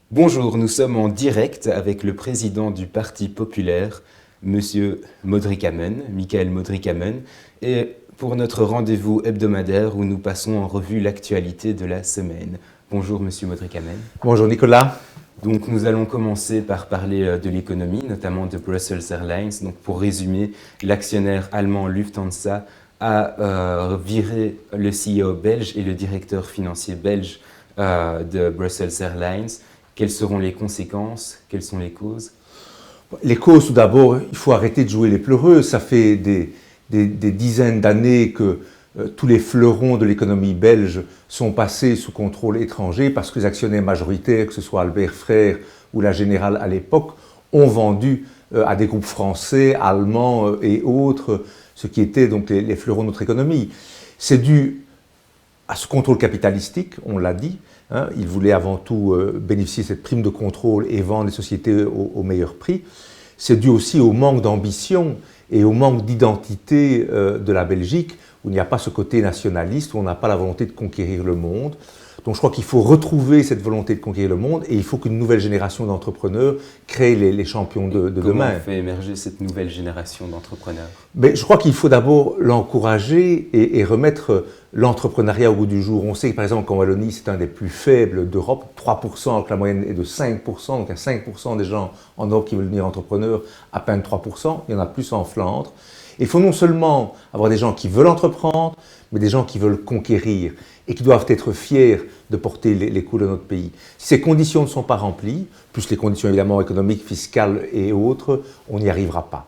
Bonjour, nous sommes en direct avec le président du Parti populaire, Monsieur Modrikamen, Michael Modrikamen, et pour notre rendez-vous hebdomadaire où nous passons en revue l'actualité de la semaine. Bonjour Monsieur Modrikamen. Bonjour Nicolas. Donc nous allons commencer par parler de l'économie, notamment de Brussels Airlines. Donc pour résumer, l'actionnaire allemand Lufthansa a viré le CEO belge et le directeur financier belge de Brussels Airlines. Quelles seront les conséquences? Quelles sont les causes? Les causes, tout d'abord, il faut arrêter de jouer les pleureux. Ça fait des dizaines d'années que tous les fleurons de l'économie belge sont passés sous contrôle étranger parce que les actionnaires majoritaires, que ce soit Albert Frère ou la Générale à l'époque, ont vendu à des groupes français, allemands et autres, ce qui étaient donc les fleurons de notre économie. C'est dû à ce contrôle capitalistique, on l'a dit. Ils voulaient avant tout bénéficier de cette prime de contrôle et vendre les sociétés au meilleur prix. C'est dû aussi au manque d'ambition et au manque d'identité de la Belgique, où il n'y a pas ce côté nationaliste, où on n'a pas la volonté de conquérir le monde. Donc je crois qu'il faut retrouver cette volonté de conquérir le monde et il faut qu'une nouvelle génération d'entrepreneurs crée les champions de demain. Comment on fait émerger cette nouvelle génération d'entrepreneurs? Mais je crois qu'il faut d'abord l'encourager et remettre l'entrepreneuriat au goût du jour. On sait que par exemple qu'en Wallonie, c'est un des plus faibles d'Europe, 3%, alors que la moyenne est de 5%, donc il y a 5% des gens en Europe qui veulent devenir entrepreneurs, à peine 3%, il y en a plus en Flandre. Il faut non seulement avoir des gens qui veulent entreprendre, mais des gens qui veulent conquérir et qui doivent être fiers de porter les coups de notre pays. Si ces conditions ne sont pas remplies, plus les conditions évidemment économiques, fiscales et autres, on n'y arrivera pas.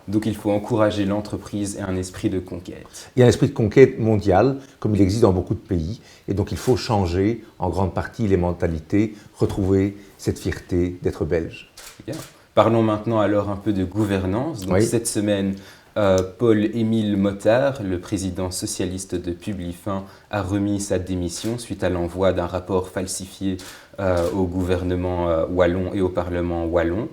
Donc il faut encourager l'entreprise et un esprit de conquête. Il y a un esprit de conquête mondial, comme il existe dans beaucoup de pays, et donc il faut changer en grande partie les mentalités, retrouver cette fierté d'être belge. Bien. Parlons maintenant alors un peu de gouvernance. Donc Oui. cette semaine, Paul-Émile Mottard, le président socialiste de Publifin, a remis sa démission suite à l'envoi d'un rapport falsifié au gouvernement wallon et au Parlement wallon.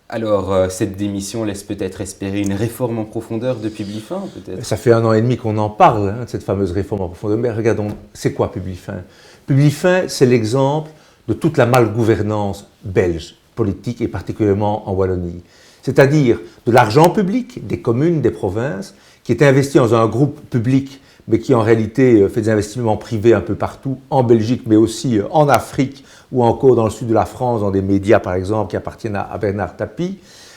Alors, cette démission laisse peut-être espérer une réforme en profondeur de Publifin, peut-être? Ça fait 1 an et demi qu'on en parle, de cette fameuse réforme en profondeur. Mais regardons, c'est quoi Publifin? Publifin, c'est l'exemple de toute la malgouvernance belge, politique et particulièrement en Wallonie. C'est-à-dire de l'argent public des communes, des provinces, qui est investi dans un groupe public, mais qui en réalité fait des investissements privés un peu partout, en Belgique, mais aussi en Afrique, ou encore dans le sud de la France, dans des médias par exemple qui appartiennent à Bernard Tapie,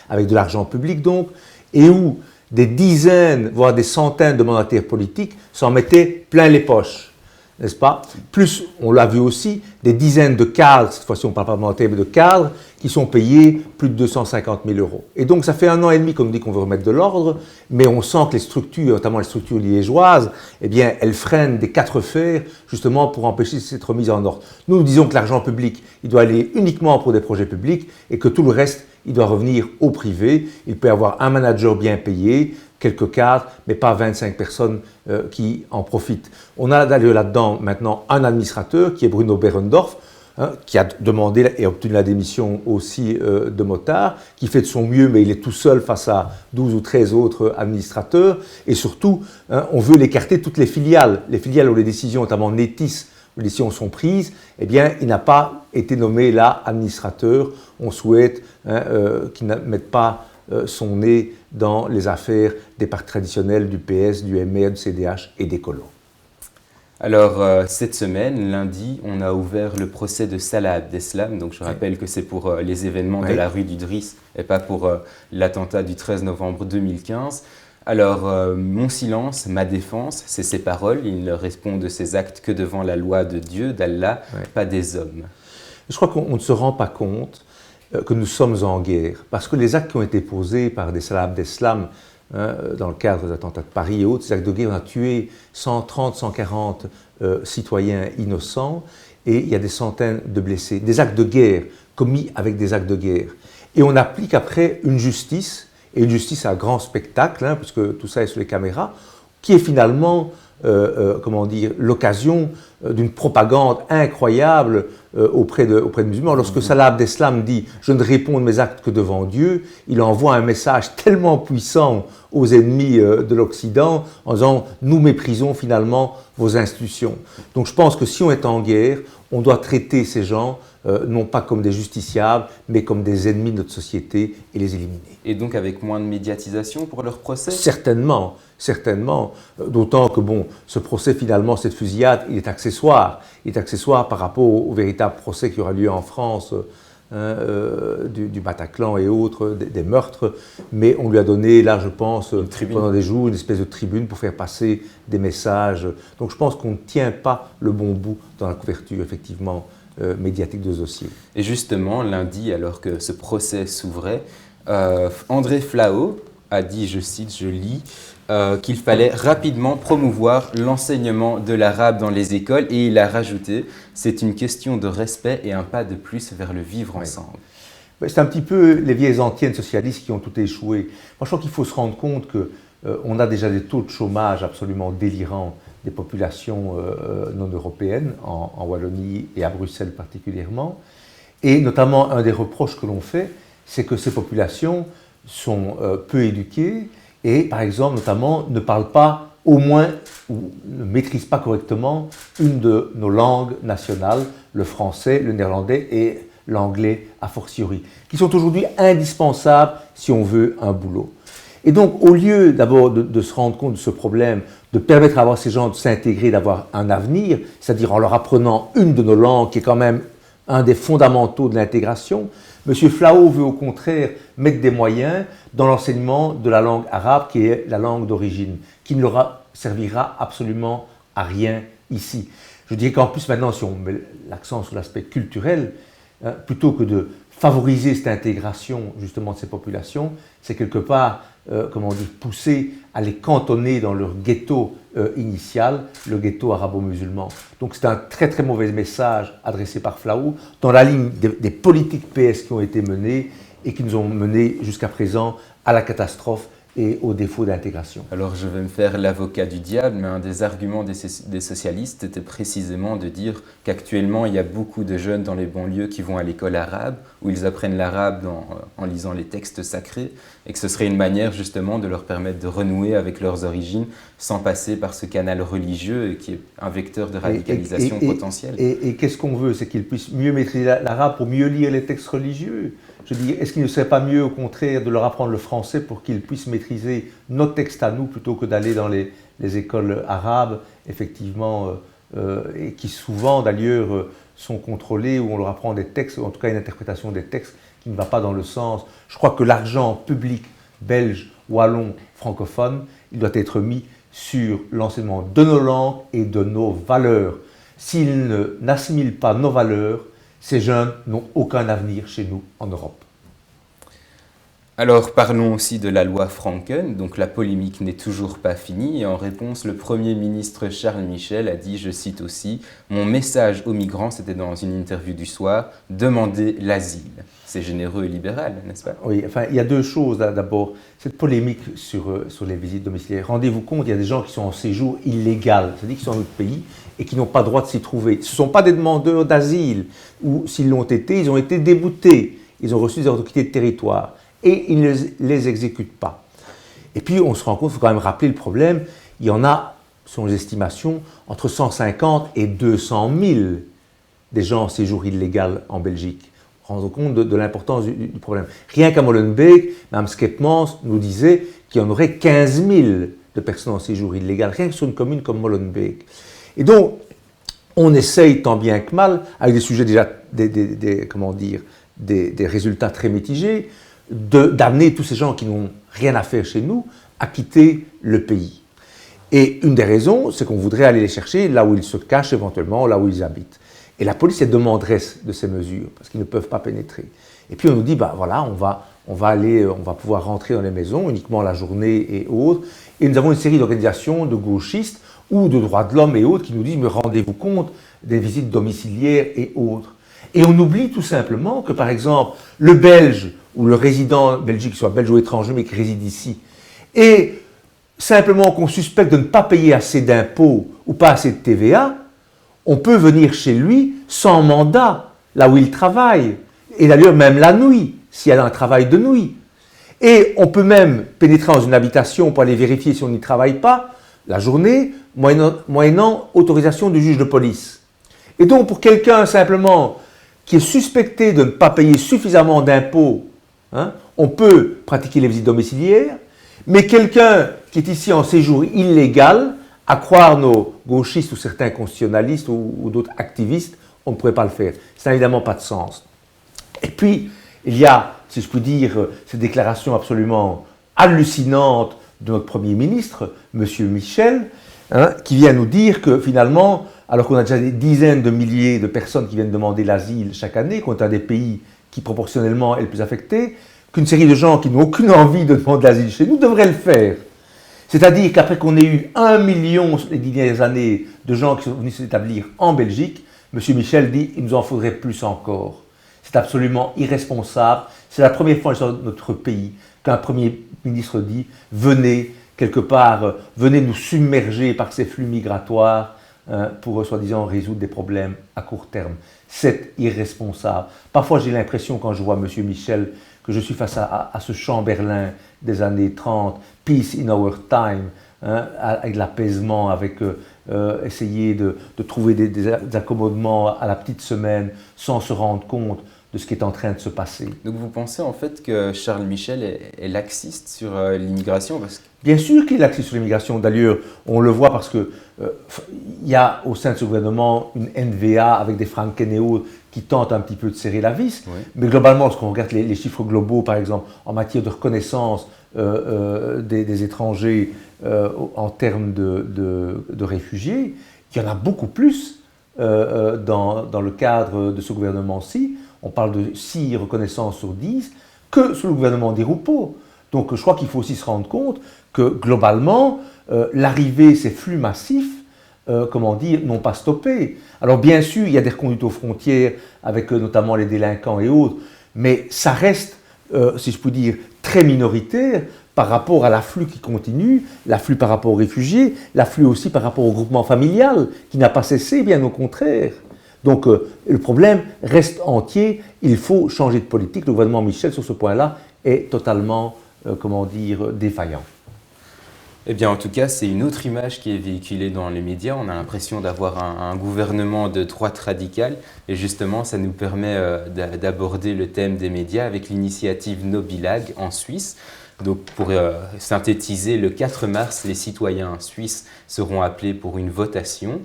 avec de l'argent public donc, et où des dizaines, voire des centaines de mandataires politiques s'en mettaient plein les poches, n'est-ce pas? Plus, on l'a vu aussi, des dizaines de cadres, cette fois-ci on ne parle pas de mandataires, mais de cadres, qui sont payés plus de 250 000 euros. Et donc ça fait 1 an et demi qu'on nous dit qu'on veut remettre de l'ordre, mais on sent que les structures, notamment les structures liégeoises, eh bien, elles freinent des 4 fers justement pour empêcher cette remise en ordre. Nous disons que l'argent public, il doit aller uniquement pour des projets publics et que tout le reste, il doit revenir au privé. Il peut y avoir un manager bien payé, quelques cadres, mais pas 25 personnes qui en profitent. On a d'ailleurs là-dedans maintenant un administrateur qui est Bruno Berendorf, qui a demandé et obtenu la démission aussi de Mottard, qui fait de son mieux, mais il est tout seul face à 12 ou 13 autres administrateurs. Et surtout, on veut l'écarter de toutes les filiales où les décisions, notamment Netis, où les décisions sont prises, eh bien, il n'a pas été nommé là administrateur. On souhaite qu'il ne mette pas son nez dans les affaires des partis traditionnels du PS, du MR, du CDH et des colons. Alors, cette semaine, lundi, on a ouvert le procès de Salah Abdeslam. Donc, je rappelle que c'est pour les événements de la rue du Driss et pas pour l'attentat du 13 novembre 2015. Alors, mon silence, ma défense, c'est ses paroles. Il ne répond de ses actes que devant la loi de Dieu, d'Allah, pas des hommes. Je crois qu'on ne se rend pas compte que nous sommes en guerre. Parce que les actes qui ont été posés par des Salah Abdeslam, dans le cadre des attentats de Paris et autres, ces actes de guerre, on a tué 130, 140 citoyens innocents et il y a des centaines de blessés. Des actes de guerre commis avec des actes de guerre. Et on applique après une justice, et une justice à grand spectacle, puisque tout ça est sur les caméras, qui est finalement l'occasion d'une propagande incroyable auprès de musulmans. Lorsque Salah Abdeslam dit « je ne réponds de mes actes que devant Dieu », il envoie un message tellement puissant aux ennemis de l'Occident en disant « nous méprisons finalement vos institutions ». Donc je pense que si on est en guerre, on doit traiter ces gens non pas comme des justiciables, mais comme des ennemis de notre société et les éliminer. Et donc avec moins de médiatisation pour leur procès? Certainement, certainement. D'autant que bon, ce procès finalement, cette fusillade, il est accessoire. Il est accessoire par rapport au véritable procès qui aura lieu en France, du Bataclan et autres, des meurtres. Mais on lui a donné, là je pense, pendant des jours, une espèce de tribune pour faire passer des messages. Donc je pense qu'on ne tient pas le bon bout dans la couverture, effectivement, médiatique de ce dossier. Et justement, lundi, alors que ce procès s'ouvrait, André Flau a dit, je cite, je lis, qu'il fallait rapidement promouvoir l'enseignement de l'arabe dans les écoles, et il a rajouté « c'est une question de respect et un pas de plus vers le vivre ensemble ». C'est un petit peu les vieilles antiennes socialistes qui ont tout échoué. Moi, je crois qu'il faut se rendre compte qu'on a déjà des taux de chômage absolument délirants des populations non européennes, en Wallonie et à Bruxelles particulièrement. Et notamment, un des reproches que l'on fait, c'est que ces populations sont peu éduquées et, par exemple, notamment, ne parlent pas, au moins, ou ne maîtrisent pas correctement une de nos langues nationales, le français, le néerlandais et l'anglais a fortiori, qui sont aujourd'hui indispensables si on veut un boulot. Et donc, au lieu d'abord de se rendre compte de ce problème, de permettre à ces gens de s'intégrer, d'avoir un avenir, c'est-à-dire en leur apprenant une de nos langues, qui est quand même un des fondamentaux de l'intégration, M. Flau veut au contraire mettre des moyens dans l'enseignement de la langue arabe, qui est la langue d'origine, qui ne leur servira absolument à rien ici. Je dirais qu'en plus maintenant, si on met l'accent sur l'aspect culturel, plutôt que de favoriser cette intégration justement de ces populations, c'est quelque part, pousser à les cantonner dans leur ghetto initial, le ghetto arabo-musulman. Donc c'est un très très mauvais message adressé par Flau dans la ligne des politiques PS qui ont été menées et qui nous ont menés jusqu'à présent à la catastrophe et au défaut d'intégration. Alors je vais me faire l'avocat du diable, mais un des arguments des socialistes était précisément de dire qu'actuellement il y a beaucoup de jeunes dans les banlieues qui vont à l'école arabe, où ils apprennent l'arabe en lisant les textes sacrés, et que ce serait une manière justement de leur permettre de renouer avec leurs origines sans passer par ce canal religieux qui est un vecteur de radicalisation potentielle. Et qu'est-ce qu'on veut? C'est qu'ils puissent mieux maîtriser l'arabe pour mieux lire les textes religieux. Je dis, est-ce qu'il ne serait pas mieux, au contraire, de leur apprendre le français pour qu'ils puissent maîtriser nos textes à nous, plutôt que d'aller dans les écoles arabes, effectivement, et qui souvent, d'ailleurs, sont contrôlées, où on leur apprend des textes, ou en tout cas une interprétation des textes qui ne va pas dans le sens. Je crois que l'argent public belge, wallon, francophone, il doit être mis sur l'enseignement de nos langues et de nos valeurs. S'ils n'assimilent pas nos valeurs, ces jeunes n'ont aucun avenir chez nous en Europe. Alors parlons aussi de la loi Franken. Donc la polémique n'est toujours pas finie et en réponse, le Premier ministre Charles Michel a dit, je cite aussi, « Mon message aux migrants, c'était dans une interview du soir, demander l'asile ». C'est généreux et libéral, n'est-ce pas? Oui, enfin, il y a deux choses là. D'abord, cette polémique sur les visites domiciliaires. Rendez-vous compte, il y a des gens qui sont en séjour illégal, c'est-à-dire qui sont dans notre pays et qui n'ont pas le droit de s'y trouver. Ce ne sont pas des demandeurs d'asile, ou s'ils l'ont été, ils ont été déboutés, ils ont reçu des ordres de quitter le territoire et ils ne les exécutent pas. Et puis, on se rend compte, il faut quand même rappeler le problème, il y en a, selon les estimations, entre 150 et 200 000 des gens en séjour illégal en Belgique. Rendre compte de l'importance du problème. Rien qu'à Molenbeek, Mme Skepmans nous disait qu'il y en aurait 15 000 de personnes en séjour illégal, rien que sur une commune comme Molenbeek. Et donc, on essaye tant bien que mal, avec des sujets déjà, des résultats très mitigés, d'amener tous ces gens qui n'ont rien à faire chez nous à quitter le pays. Et une des raisons, c'est qu'on voudrait aller les chercher là où ils se cachent éventuellement, là où ils habitent. Et la police est demanderesse de ces mesures, parce qu'ils ne peuvent pas pénétrer. Et puis on nous dit, ben voilà, on va pouvoir rentrer dans les maisons uniquement la journée et autres. Et nous avons une série d'organisations de gauchistes ou de droits de l'homme et autres qui nous disent, mais rendez-vous compte des visites domiciliaires et autres. Et on oublie tout simplement que, par exemple, le Belge ou le résident belgique, soit belge ou étranger, mais qui réside ici, et simplement qu'on suspecte de ne pas payer assez d'impôts ou pas assez de TVA, on peut venir chez lui sans mandat, là où il travaille, et d'ailleurs même la nuit, s'il y a un travail de nuit. Et on peut même pénétrer dans une habitation pour aller vérifier si on n'y travaille pas, la journée, moyennant autorisation du juge de police. Et donc pour quelqu'un simplement qui est suspecté de ne pas payer suffisamment d'impôts, hein, on peut pratiquer les visites domiciliaires, mais quelqu'un qui est ici en séjour illégal, à croire nos gauchistes ou certains constitutionnalistes ou d'autres activistes, on ne pourrait pas le faire. Ça n'a évidemment pas de sens. Et puis, il y a, si je puis dire, cette déclaration absolument hallucinante de notre Premier ministre, M. Michel, hein, qui vient nous dire que finalement, alors qu'on a déjà des dizaines de milliers de personnes qui viennent demander l'asile chaque année, qu'on est un des pays qui proportionnellement est le plus affecté, qu'une série de gens qui n'ont aucune envie de demander l'asile chez nous devraient le faire. C'est-à-dire qu'après qu'on ait eu 1 million les dernières années de gens qui sont venus s'établir en Belgique, M. Michel dit qu'il nous en faudrait plus encore. C'est absolument irresponsable. C'est la première fois dans notre pays qu'un Premier ministre dit « Venez, quelque part, venez nous submerger par ces flux migratoires pour, soi-disant, résoudre des problèmes à court terme. » C'est irresponsable. Parfois, j'ai l'impression, quand je vois M. Michel, que je suis face à ce Chamberlain des années 30, « Peace in our time », hein, avec l'apaisement, avec essayer de trouver des accommodements à la petite semaine sans se rendre compte de ce qui est en train de se passer. Donc vous pensez en fait que Charles Michel est laxiste sur l'immigration parce que... Bien sûr qu'il est laxiste sur l'immigration. D'ailleurs, on le voit parce que y a au sein de ce gouvernement une NVA avec des Frankeneo qui tentent un petit peu de serrer la vis. Oui. Mais globalement, lorsqu'on regarde les chiffres globaux, par exemple, en matière de reconnaissance des étrangers en termes de réfugiés, il y en a beaucoup plus dans le cadre de ce gouvernement-ci. On parle de 6 reconnaissances sur 10 que sous le gouvernement Di Rupo. Donc je crois qu'il faut aussi se rendre compte que globalement, l'arrivée, ces flux massifs, n'ont pas stoppé. Alors bien sûr, il y a des reconduites aux frontières avec notamment les délinquants et autres, mais ça reste, si je puis dire, très minoritaire par rapport à l'afflux qui continue, l'afflux par rapport aux réfugiés, l'afflux aussi par rapport au groupement familial qui n'a pas cessé, bien au contraire. Donc le problème reste entier, il faut changer de politique. Le gouvernement Michel, sur ce point-là, est totalement, défaillant. Eh bien, en tout cas, c'est une autre image qui est véhiculée dans les médias. On a l'impression d'avoir un gouvernement de droite radicale. Et justement, ça nous permet d'aborder le thème des médias avec l'initiative Nobilag en Suisse. Donc, pour synthétiser, le 4 mars, les citoyens suisses seront appelés pour une votation.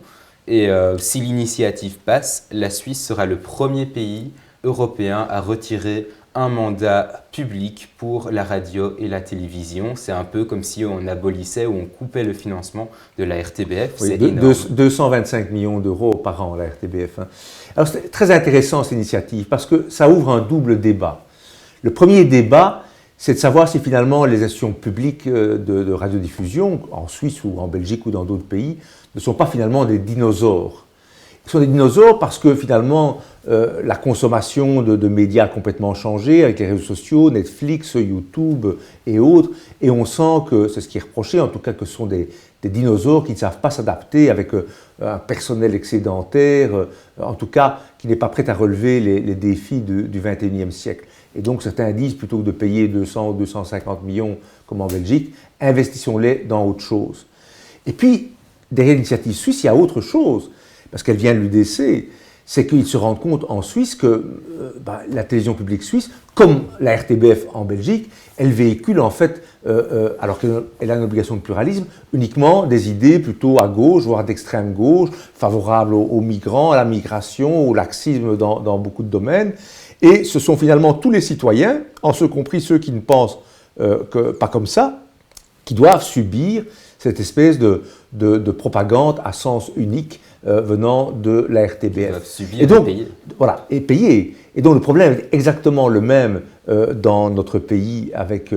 Et si l'initiative passe, la Suisse sera le premier pays européen à retirer un mandat public pour la radio et la télévision. C'est un peu comme si on abolissait ou on coupait le financement de la RTBF. Oui, c'est énorme. 225 millions d'euros par an, la RTBF. Hein. Alors c'est très intéressant cette initiative parce que ça ouvre un double débat. Le premier débat, c'est de savoir si finalement les institutions publiques de radiodiffusion, en Suisse ou en Belgique ou dans d'autres pays, ne sont pas finalement des dinosaures. Ils sont des dinosaures parce que finalement la consommation de médias a complètement changé avec les réseaux sociaux, Netflix, YouTube et autres, et on sent que c'est ce qui est reproché, en tout cas que ce sont des dinosaures qui ne savent pas s'adapter avec un personnel excédentaire, en tout cas qui n'est pas prêt à relever les défis du XXIe siècle. Et donc certains disent, plutôt que de payer 200 ou 250 millions comme en Belgique, investissons-les dans autre chose. Et puis, derrière l'initiative suisse, il y a autre chose, parce qu'elle vient de l'UDC, c'est qu'ils se rendent compte en Suisse que la télévision publique suisse, comme la RTBF en Belgique, elle véhicule en fait, alors qu'elle a une obligation de pluralisme, uniquement des idées plutôt à gauche, voire d'extrême gauche, favorables aux migrants, à la migration, au laxisme dans beaucoup de domaines. Et ce sont finalement tous les citoyens, en ce compris ceux qui ne pensent pas comme ça, qui doivent subir cette espèce de propagande à sens unique venant de la RTBF. Ils doivent subir et donc, payer. Voilà, et payer. Et donc le problème est exactement le même dans notre pays avec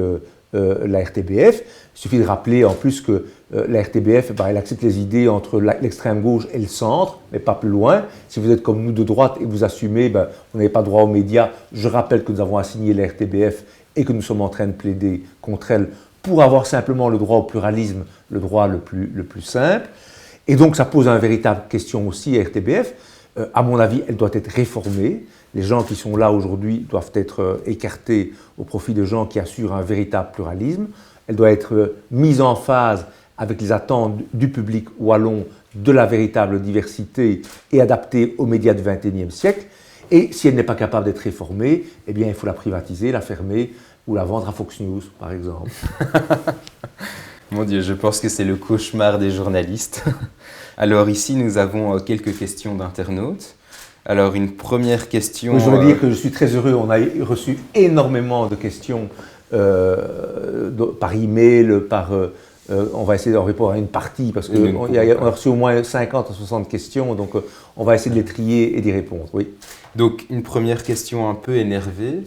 la RTBF. Il suffit de rappeler en plus que la RTBF, elle accepte les idées entre l'extrême gauche et le centre, mais pas plus loin. Si vous êtes comme nous de droite et vous assumez, vous n'avez pas droit aux médias. Je rappelle que nous avons assigné la RTBF et que nous sommes en train de plaider contre elle pour avoir simplement le droit au pluralisme, le droit le plus simple. Et donc ça pose une véritable question aussi à RTBF. À mon avis, elle doit être réformée. Les gens qui sont là aujourd'hui doivent être écartés au profit de gens qui assurent un véritable pluralisme. Elle doit être mise en phase avec les attentes du public wallon de la véritable diversité et adaptée aux médias du XXIe siècle. Et si elle n'est pas capable d'être réformée, eh bien, il faut la privatiser, la fermer ou la vendre à Fox News, par exemple. Mon Dieu, je pense que c'est le cauchemar des journalistes. Alors ici, nous avons quelques questions d'internautes. Alors une première question... Oui, je voudrais dire que je suis très heureux, on a reçu énormément de questions par email, on va essayer d'en répondre à une partie, parce qu'on a reçu au moins 50 à 60 questions, donc on va essayer de les trier et d'y répondre. Oui. Donc une première question un peu énervée.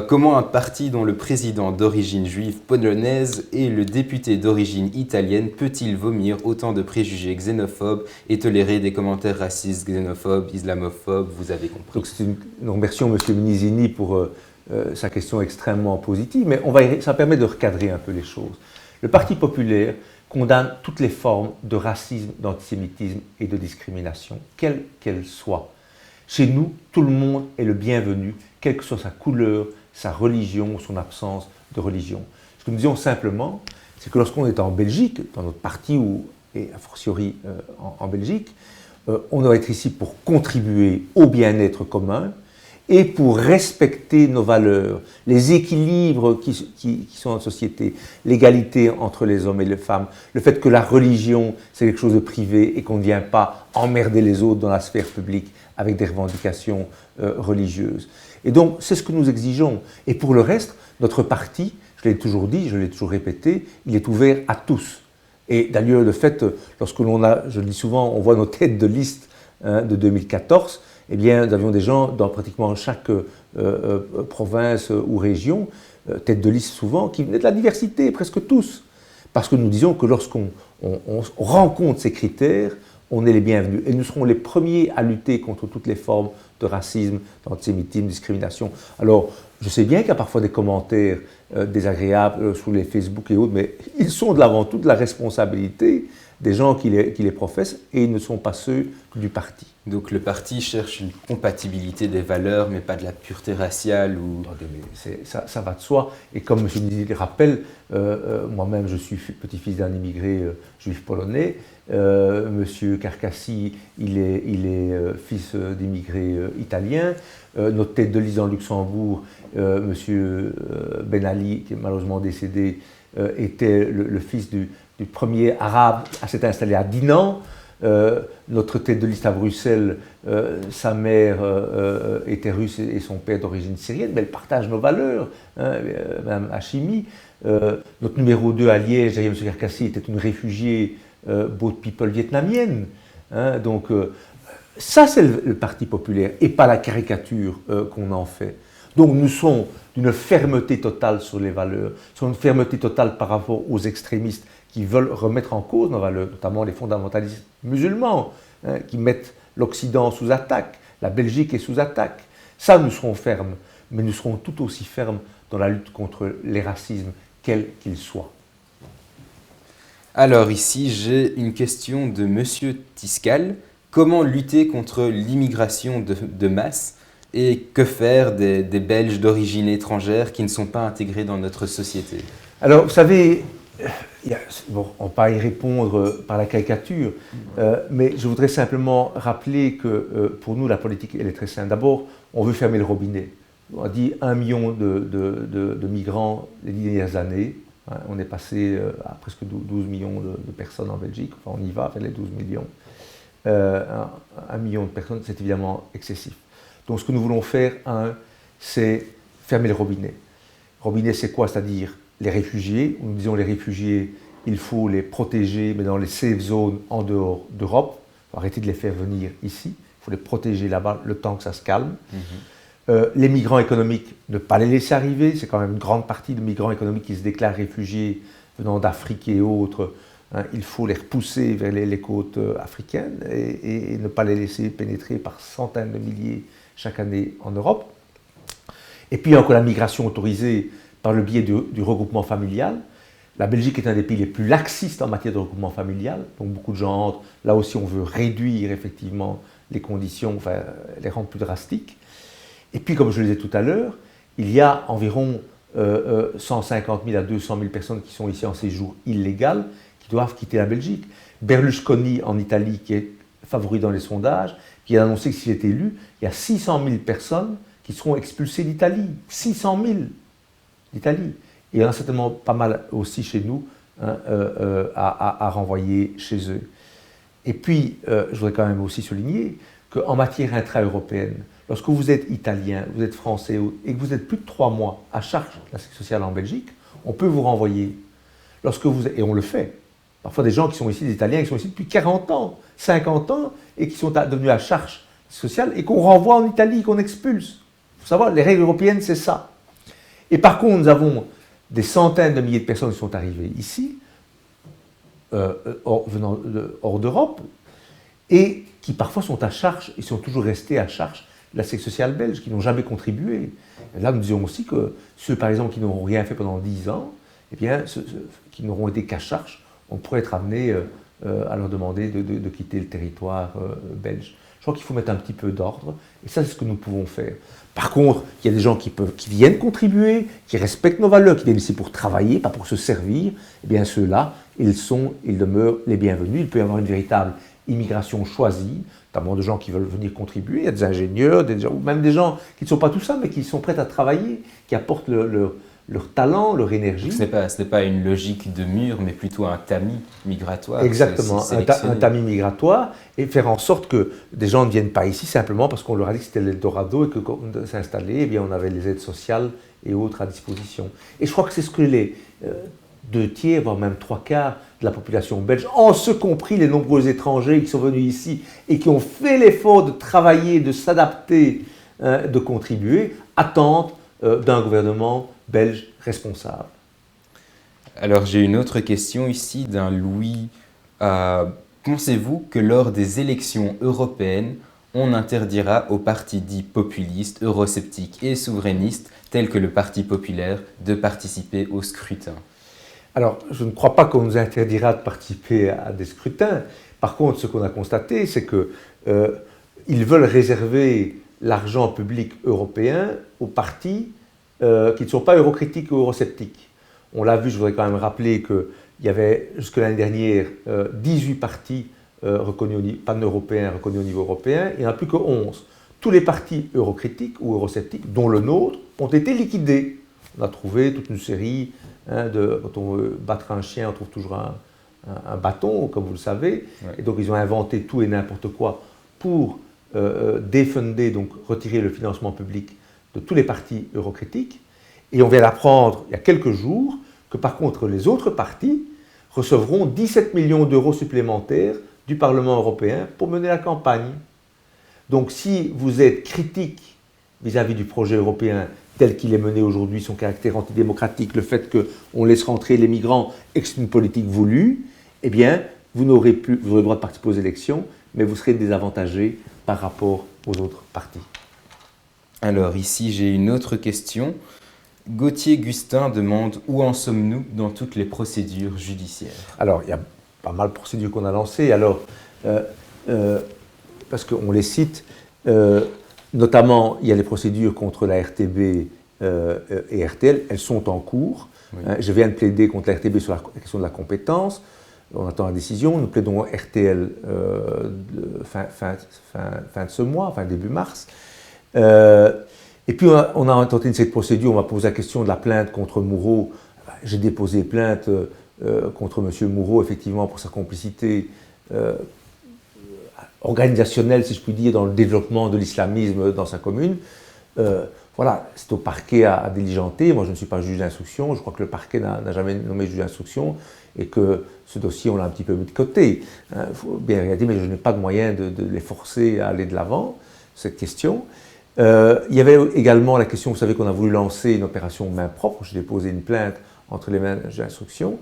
Comment un parti dont le président d'origine juive polonaise et le député d'origine italienne peut-il vomir autant de préjugés xénophobes et tolérer des commentaires racistes, xénophobes, islamophobes? Vous avez compris. Donc nous remercions M. Minizini pour sa question extrêmement positive, mais ça permet de recadrer un peu les choses. Le Parti populaire condamne toutes les formes de racisme, d'antisémitisme et de discrimination, quelles qu'elles soient. Chez nous, tout le monde est le bienvenu, quelle que soit sa couleur, sa religion ou son absence de religion. Ce que nous disons simplement, c'est que lorsqu'on est en Belgique, dans notre parti et a fortiori en Belgique, on doit être ici pour contribuer au bien-être commun et pour respecter nos valeurs, les équilibres qui sont en société, l'égalité entre les hommes et les femmes, le fait que la religion, c'est quelque chose de privé et qu'on ne vient pas emmerder les autres dans la sphère publique avec des revendications religieuses. Et donc, c'est ce que nous exigeons. Et pour le reste, notre parti, je l'ai toujours dit, je l'ai toujours répété, il est ouvert à tous. Et d'ailleurs, de fait, lorsque je le dis souvent, on voit nos têtes de liste de 2014, eh bien, nous avions des gens dans pratiquement chaque province ou région, tête de liste souvent, qui venaient de la diversité, presque tous. Parce que nous disons que lorsqu'on rencontre ces critères, on est les bienvenus. Et nous serons les premiers à lutter contre toutes les formes de racisme, d'antisémitisme, de discrimination. Alors, je sais bien qu'il y a parfois des commentaires désagréables sur les Facebook et autres, mais ils sont avant tout de la responsabilité des gens qui les professent et ils ne sont pas ceux du parti. Donc le parti cherche une compatibilité des valeurs, mais pas de la pureté raciale ou... Ça va de soi. Et comme M. Nidi le rappelle, moi-même je suis petit-fils d'un immigré juif polonais. M. Carcassi, il est fils d'immigrés italiens. Notre tête de liste dans Luxembourg, M. Ben Ali, qui est malheureusement décédé, était le fils du premier arabe à s'être installé à Dinan. Notre tête de liste à Bruxelles, sa mère était russe et son père d'origine syrienne, mais elle partage nos valeurs, Mme Hachimi. Notre numéro 2 à Liège, M. Karkassi, était une réfugiée boat people vietnamienne. Donc ça, c'est le Parti populaire et pas la caricature qu'on en fait. Donc nous sommes d'une fermeté totale sur les valeurs, sur une fermeté totale par rapport aux extrémistes qui veulent remettre en cause nos valeurs, notamment les fondamentalistes musulmans, qui mettent l'Occident sous attaque, la Belgique est sous attaque. Ça, nous serons fermes, mais nous serons tout aussi fermes dans la lutte contre les racismes, quels qu'ils soient. Alors ici, j'ai une question de Monsieur Tiscal. Comment lutter contre l'immigration de masse et que faire des Belges d'origine étrangère qui ne sont pas intégrés dans notre société? Alors, vous savez, bon, on ne va pas y répondre par la caricature, mais je voudrais simplement rappeler que pour nous, la politique, elle est très simple. D'abord, on veut fermer le robinet. On a dit 1 million de migrants les 10 dernières années. On est passé à presque 12 millions de personnes en Belgique. Enfin, on y va vers les 12 millions. 1 million de personnes, c'est évidemment excessif. Donc, ce que nous voulons faire, c'est fermer le robinet. Robinet, c'est quoi? C'est-à-dire les réfugiés. Nous disons les réfugiés, il faut les protéger, mais dans les safe zones en dehors d'Europe. Il faut arrêter de les faire venir ici. Il faut les protéger là-bas le temps que ça se calme. Les migrants économiques, ne pas les laisser arriver. C'est quand même une grande partie de migrants économiques qui se déclarent réfugiés venant d'Afrique et autres. Il faut les repousser vers les côtes africaines et ne pas les laisser pénétrer par centaines de milliers chaque année en Europe. Et puis encore la migration autorisée par le biais du regroupement familial. La Belgique est un des pays les plus laxistes en matière de regroupement familial, donc beaucoup de gens entrent. Là aussi, on veut réduire effectivement les conditions, enfin les rendre plus drastiques. Et puis, comme je le disais tout à l'heure, il y a environ 150 000 à 200 000 personnes qui sont ici en séjour illégal, qui doivent quitter la Belgique. Berlusconi en Italie, qui est favori dans les sondages, qui a annoncé que s'il est élu, il y a 600 000 personnes qui seront expulsées d'Italie. 600 000 d'Italie. Et il y en a certainement pas mal aussi chez nous hein, à renvoyer chez eux. Et puis, je voudrais quand même aussi souligner qu'en matière intra-européenne, lorsque vous êtes italien, vous êtes français et que vous êtes plus de 3 mois à charge de la sécurité sociale en Belgique, on peut vous renvoyer. Et on le fait. Parfois des gens qui sont ici, des Italiens, qui sont ici depuis 40 ans, 50 ans, et qui sont devenus à charge sociale et qu'on renvoie en Italie, qu'on expulse. Il faut savoir, les règles européennes, c'est ça. Et par contre, nous avons des centaines de milliers de personnes qui sont arrivées ici, venant hors d'Europe, et qui parfois sont à charge, et sont toujours restés à charge de la sécurité sociale belge, qui n'ont jamais contribué. Et là, nous disons aussi que ceux, par exemple, qui n'auront rien fait pendant 10 ans, eh bien, qui n'auront été qu'à charge, on pourrait être amené à leur demander de quitter le territoire belge. Je crois qu'il faut mettre un petit peu d'ordre, et ça, c'est ce que nous pouvons faire. Par contre, il y a des gens qui viennent contribuer, qui respectent nos valeurs, qui viennent ici pour travailler, pas pour se servir. Eh bien, ceux-là, ils demeurent les bienvenus. Il peut y avoir une véritable immigration choisie, notamment de gens qui veulent venir contribuer. Il y a des ingénieurs, ou même des gens qui ne sont pas tout ça, mais qui sont prêts à travailler, qui apportent leur talent, leur énergie. Ce n'est pas une logique de mur, mais plutôt un tamis migratoire. Exactement, un tamis migratoire, et faire en sorte que des gens ne viennent pas ici simplement parce qu'on leur a dit que c'était l'Eldorado et que quand on s'est installé, eh bien, on avait les aides sociales et autres à disposition. Et je crois que c'est ce que les 2/3, voire même 3/4 de la population belge, en ce compris les nombreux étrangers qui sont venus ici et qui ont fait l'effort de travailler, de s'adapter, de contribuer, attendent d'un gouvernement belge responsable. Alors j'ai une autre question ici d'un Louis. Pensez-vous que lors des élections européennes, on interdira aux partis dits populistes, eurosceptiques et souverainistes, tels que le Parti populaire, de participer au scrutin? Alors, je ne crois pas qu'on nous interdira de participer à des scrutins. Par contre, ce qu'on a constaté, c'est qu'ils veulent réserver l'argent public européen aux partis qui ne sont pas eurocritiques ou eurosceptiques. On l'a vu, je voudrais quand même rappeler qu'il y avait jusque l'année dernière 18 partis reconnus, pan-européens reconnus au niveau européen, il n'y en a plus que 11. Tous les partis eurocritiques ou eurosceptiques, dont le nôtre, ont été liquidés. On a trouvé toute une série, quand on veut battre un chien, on trouve toujours un bâton, comme vous le savez. Ouais. Et donc ils ont inventé tout et n'importe quoi pour défunder, donc retirer le financement public de tous les partis eurocritiques. Et on vient d'apprendre il y a quelques jours que par contre les autres partis recevront 17 millions d'euros supplémentaires du Parlement européen pour mener la campagne. Donc si vous êtes critique vis-à-vis du projet européen tel qu'il est mené aujourd'hui, son caractère antidémocratique, le fait qu'on laisse rentrer les migrants et que c'est une politique voulue, eh bien, vous aurez le droit de participer aux élections, mais vous serez désavantagé par rapport aux autres partis. Alors ici, j'ai une autre question. Gauthier Gustin demande où en sommes-nous dans toutes les procédures judiciaires? Alors, il y a pas mal de procédures qu'on a lancées. Alors, parce qu'on les cite, notamment, il y a les procédures contre la RTB et RTL, elles sont en cours. Oui. Je viens de plaider contre la RTB sur la question de la compétence. On attend la décision. Nous plaidons RTL fin de ce mois, fin début mars. Et puis, on a tenté cette procédure. On m'a posé la question de la plainte contre Moureau. J'ai déposé plainte contre M. Moureau, effectivement, pour sa complicité organisationnelle, si je puis dire, dans le développement de l'islamisme dans sa commune. Voilà, c'est au parquet à diligenter. Moi, je ne suis pas juge d'instruction. Je crois que le parquet n'a jamais nommé juge d'instruction et que ce dossier, on l'a un petit peu mis de côté. Il faut bien regarder, mais je n'ai pas de moyen de les forcer à aller de l'avant, cette question. Il y avait également la question, vous savez qu'on a voulu lancer une opération main propre. J'ai déposé une plainte entre les mains juge d'instruction.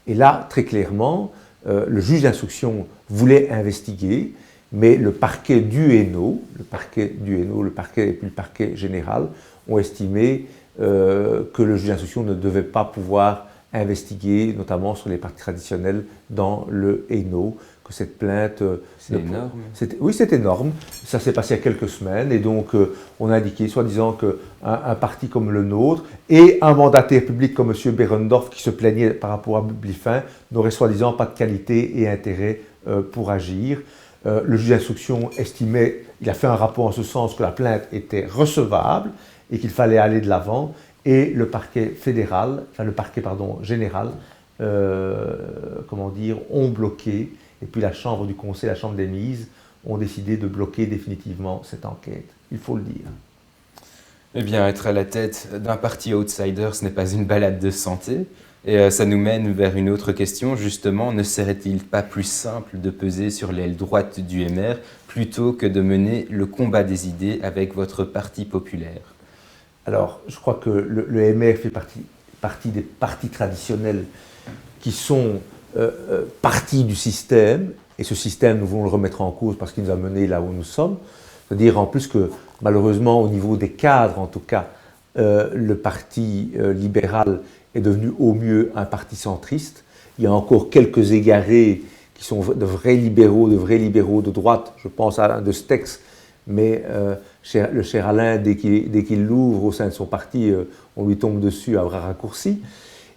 Et là, très clairement, le juge d'instruction voulait investiguer, mais le parquet du Hainaut, le parquet et puis le parquet général ont estimé que le juge d'instruction ne devait pas pouvoir investiguer, notamment sur les partis traditionnels dans le Hainaut, que cette plainte... C'est énorme. Oui, c'est énorme. Ça s'est passé il y a quelques semaines, et donc on a indiqué, soi-disant, qu'un parti comme le nôtre et un mandataire public comme M. Behrendorff, qui se plaignait par rapport à Publifin, n'aurait soi-disant pas de qualité et intérêt pour agir. Le juge d'instruction estimait, il a fait un rapport en ce sens que la plainte était recevable et qu'il fallait aller de l'avant. Et le parquet fédéral, enfin le parquet général, ont bloqué. Et puis la chambre du conseil, la chambre des mises, ont décidé de bloquer définitivement cette enquête. Il faut le dire. Eh bien, être à la tête d'un parti outsider, ce n'est pas une balade de santé. Et ça nous mène vers une autre question, justement, ne serait-il pas plus simple de peser sur l'aile droite du MR plutôt que de mener le combat des idées avec votre parti populaire? Alors, je crois que le MR fait partie des partis traditionnels qui sont partie du système, et ce système, nous voulons le remettre en cause parce qu'il nous a menés là où nous sommes. C'est-à-dire en plus que, malheureusement, au niveau des cadres, en tout cas, le parti libéral est devenu au mieux un parti centriste. Il y a encore quelques égarés qui sont de vrais libéraux de droite. Je pense à Alain de Stex, mais le cher Alain, dès qu'il l'ouvre au sein de son parti, on lui tombe dessus à bras raccourcis.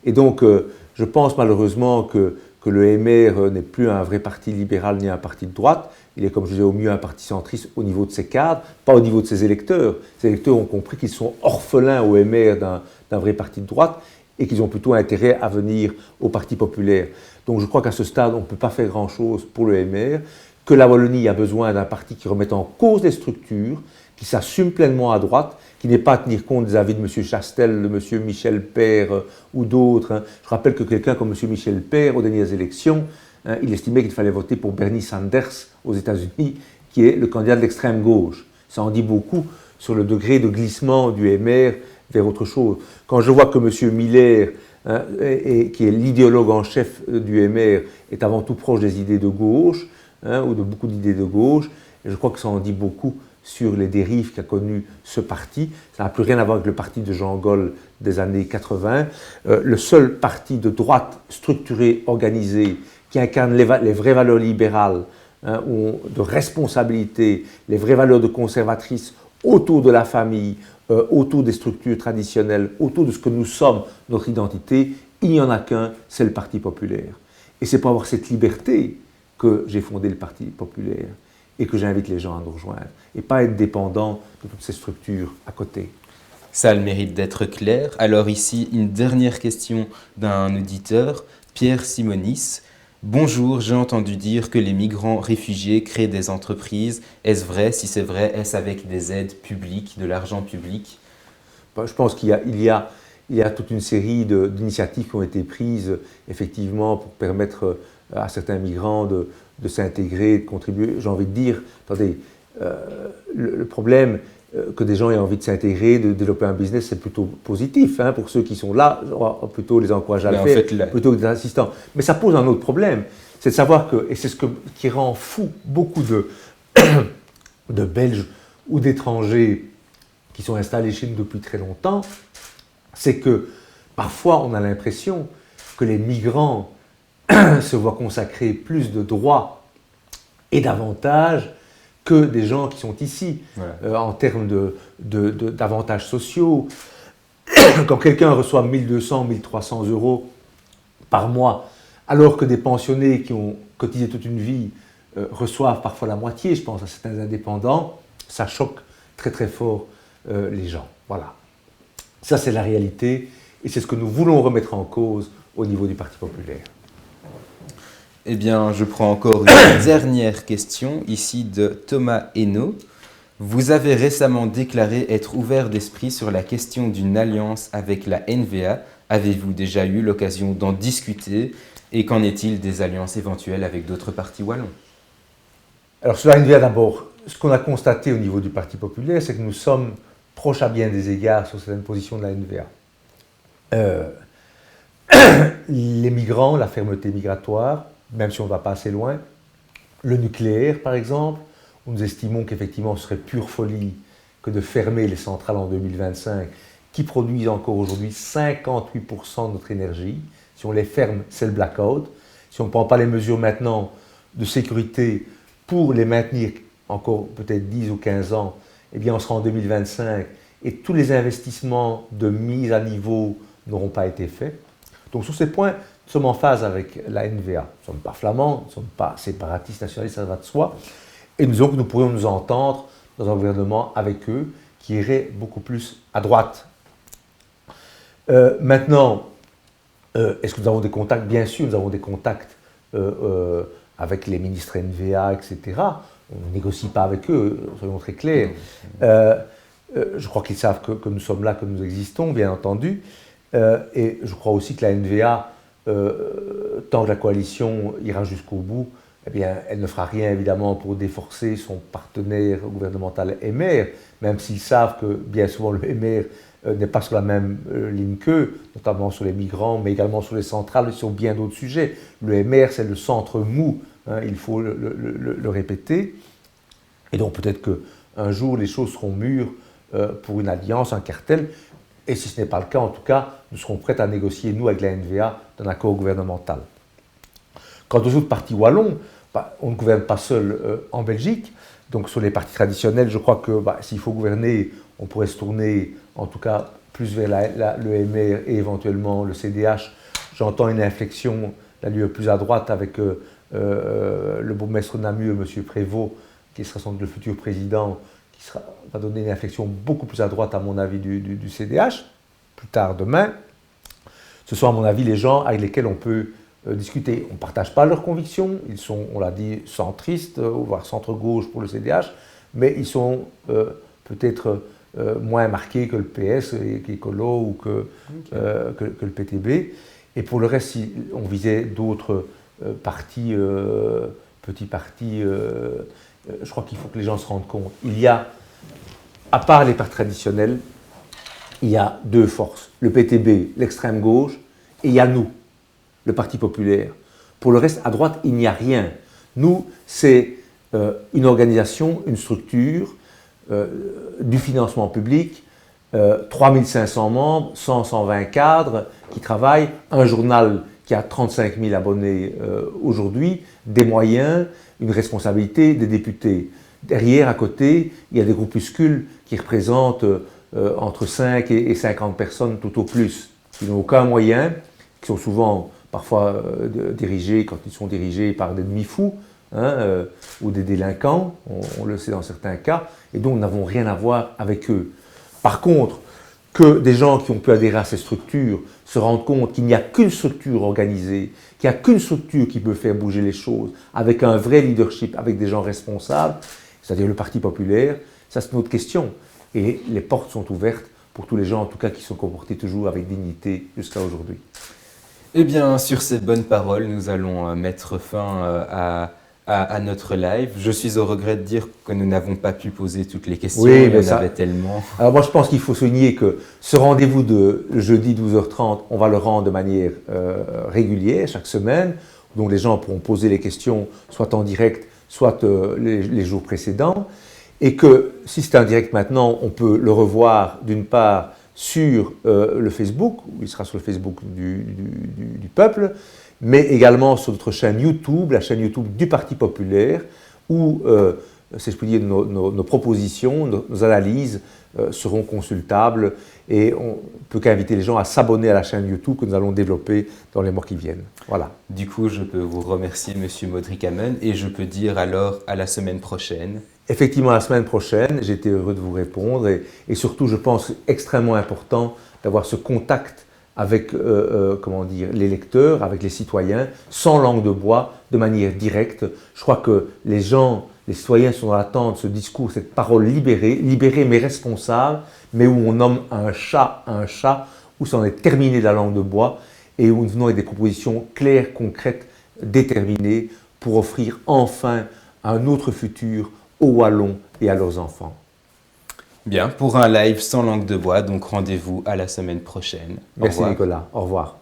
Et donc, je pense malheureusement que le MR n'est plus un vrai parti libéral ni un parti de droite. Il est, comme je disais, au mieux un parti centriste au niveau de ses cadres, pas au niveau de ses électeurs. Ses électeurs ont compris qu'ils sont orphelins au MR d'un vrai parti de droite et qu'ils ont plutôt intérêt à venir au Parti populaire. Donc je crois qu'à ce stade, on ne peut pas faire grand-chose pour le MR, que la Wallonie a besoin d'un parti qui remette en cause les structures, qui s'assume pleinement à droite, qui n'est pas à tenir compte des avis de M. Chastel, de M. Michel Père ou d'autres. Je rappelle que quelqu'un comme M. Michel Père, aux dernières élections, il estimait qu'il fallait voter pour Bernie Sanders aux États-Unis, qui est le candidat de l'extrême gauche. Ça en dit beaucoup sur le degré de glissement du MR vers autre chose. Quand je vois que M. Miller, qui est l'idéologue en chef du MR, est avant tout proche des idées de gauche, ou de beaucoup d'idées de gauche, et je crois que ça en dit beaucoup sur les dérives qu'a connues ce parti. Ça n'a plus rien à voir avec le parti de Jean Gol des années 80. Le seul parti de droite structuré, organisé, qui incarne les vraies valeurs libérales, de responsabilité, les vraies valeurs de conservatrice autour de la famille, autour des structures traditionnelles, autour de ce que nous sommes, notre identité, il n'y en a qu'un, c'est le Parti populaire. Et c'est pour avoir cette liberté que j'ai fondé le Parti populaire et que j'invite les gens à nous rejoindre, et pas être dépendant de toutes ces structures à côté. Ça a le mérite d'être clair. Alors ici, une dernière question d'un auditeur, Pierre Simonis. Bonjour, j'ai entendu dire que les migrants réfugiés créent des entreprises. Est-ce vrai? Si c'est vrai, est-ce avec des aides publiques, de l'argent public? Je pense qu'il y a toute une série d'initiatives qui ont été prises, effectivement, pour permettre à certains migrants de s'intégrer, de contribuer. J'ai envie de dire, attendez, le problème que des gens aient envie de s'intégrer, de développer un business, c'est plutôt positif. Pour ceux qui sont là, on va plutôt les encourager à le faire, plutôt que des assistants. Mais ça pose un autre problème, c'est de savoir que, et c'est qui rend fou beaucoup de Belges ou d'étrangers qui sont installés chez nous depuis très longtemps, c'est que parfois on a l'impression que les migrants se voient consacrer plus de droits et d'avantages que des gens qui sont ici, voilà. En termes d'avantages sociaux. Quand quelqu'un reçoit 1 200, 1 300 euros par mois, alors que des pensionnés qui ont cotisé toute une vie reçoivent parfois la moitié, je pense à certains indépendants, ça choque très très fort les gens. Voilà. Ça, c'est la réalité et c'est ce que nous voulons remettre en cause au niveau du Parti populaire. Eh bien, je prends encore une dernière question, ici de Thomas Hainaut. Vous avez récemment déclaré être ouvert d'esprit sur la question d'une alliance avec la NVA. Avez-vous déjà eu l'occasion d'en discuter? Et qu'en est-il des alliances éventuelles avec d'autres partis wallons? Alors, sur la NVA d'abord, ce qu'on a constaté au niveau du Parti populaire, c'est que nous sommes proches à bien des égards sur certaines positions de la NVA. Les migrants, la fermeté migratoire, même si on ne va pas assez loin. Le nucléaire, par exemple, où nous estimons qu'effectivement ce serait pure folie que de fermer les centrales en 2025, qui produisent encore aujourd'hui 58% de notre énergie. Si on les ferme, c'est le blackout. Si on ne prend pas les mesures maintenant de sécurité pour les maintenir encore peut-être 10 ou 15 ans, eh bien on sera en 2025 et tous les investissements de mise à niveau n'auront pas été faits. Donc sur ces points, Nous sommes en phase avec la NVA. Nous ne sommes pas flamands, nous ne sommes pas séparatistes, nationalistes, ça va de soi. Et nous disons que nous pourrions nous entendre dans un gouvernement avec eux qui irait beaucoup plus à droite. Maintenant, est-ce que nous avons des contacts? Bien sûr, nous avons des contacts avec les ministres NVA, etc. On ne négocie pas avec eux, soyons très clairs. Je crois qu'ils savent que nous sommes là, que nous existons, bien entendu. Et je crois aussi que la NVA, tant que la coalition ira jusqu'au bout, eh bien, elle ne fera rien évidemment pour déforcer son partenaire gouvernemental MR, même s'ils savent que bien souvent le MR n'est pas sur la même ligne qu'eux, notamment sur les migrants, mais également sur les centrales et sur bien d'autres sujets. Le MR, c'est le centre mou, hein, il faut le répéter. Et donc peut-être qu'un jour, les choses seront mûres pour une alliance, un cartel. Et si ce n'est pas le cas, en tout cas, nous serons prêts à négocier, nous, avec la NVA, d'un accord gouvernemental. Quant aux autres partis wallons, on ne gouverne pas seul en Belgique. Donc sur les partis traditionnels, je crois que s'il faut gouverner, on pourrait se tourner, en tout cas, plus vers le MR et éventuellement le CDH. J'entends une inflexion, la lieu plus à droite, avec le bourgmestre de Namur, M. Prévost, qui sera sans doute le futur président, va donner une inflexion beaucoup plus à droite, à mon avis, du CDH, plus tard demain. Ce sont, à mon avis, les gens avec lesquels on peut discuter. On ne partage pas leurs convictions, ils sont, on l'a dit, centristes, voire centre-gauche pour le CDH, mais ils sont peut-être moins marqués que le PS, qu'Écolo ou que le PTB. Et pour le reste, si on visait d'autres partis, petits partis, je crois qu'il faut que les gens se rendent compte. Il y a, à part les partis traditionnels, il y a deux forces. Le PTB, l'extrême gauche, et il y a nous, le Parti populaire. Pour le reste, à droite, il n'y a rien. Nous, c'est une organisation, une structure, du financement public, 3500 membres, 120 cadres qui travaillent, un journal qui a 35 000 abonnés aujourd'hui, des moyens, une responsabilité, des députés. Derrière, à côté, il y a des groupuscules qui représentent entre 5 et 50 personnes tout au plus, qui n'ont aucun moyen, qui sont souvent, parfois dirigés, quand ils sont dirigés par des demi-fous, hein, ou des délinquants, on le sait dans certains cas, et donc nous n'avons rien à voir avec eux. Par contre, que des gens qui ont pu adhérer à ces structures se rendent compte qu'il n'y a qu'une structure organisée, qu'il n'y a qu'une structure qui peut faire bouger les choses, avec un vrai leadership, avec des gens responsables, c'est-à-dire le Parti populaire, ça c'est une autre question. Et les portes sont ouvertes pour tous les gens, en tout cas, qui sont comportés toujours avec dignité jusqu'à aujourd'hui. Eh bien, sur ces bonnes paroles, nous allons mettre fin à notre live. Je suis au regret de dire que nous n'avons pas pu poser toutes les questions, oui, il y en avait tellement. Alors moi, je pense qu'il faut souligner que ce rendez-vous de jeudi 12h30, on va le rendre de manière régulière, chaque semaine, donc les gens pourront poser les questions, soit en direct, soit les jours précédents, et que si c'est en direct maintenant, on peut le revoir d'une part sur le Facebook, il sera sur le Facebook du peuple, mais également sur notre chaîne YouTube, la chaîne YouTube du Parti populaire, où, si je puis dire, nos propositions, nos analyses seront consultables, et on ne peut qu'inviter les gens à s'abonner à la chaîne YouTube que nous allons développer dans les mois qui viennent. Voilà. Du coup, je peux vous remercier, Monsieur Modric Amen, et je peux dire alors à la semaine prochaine. Effectivement, la semaine prochaine, j'ai été heureux de vous répondre, et surtout, je pense extrêmement important d'avoir ce contact avec comment dire, les lecteurs, avec les citoyens, sans langue de bois, de manière directe. Je crois que les gens, les citoyens sont dans l'attente de ce discours, cette parole libérée mais responsable, mais où on nomme un chat, où c'en est terminé de la langue de bois, et où nous venons avec des propositions claires, concrètes, déterminées, pour offrir enfin un autre futur aux Wallons et à leurs enfants. Bien, pour un live sans langue de bois, donc rendez-vous à la semaine prochaine. Merci Nicolas, au revoir.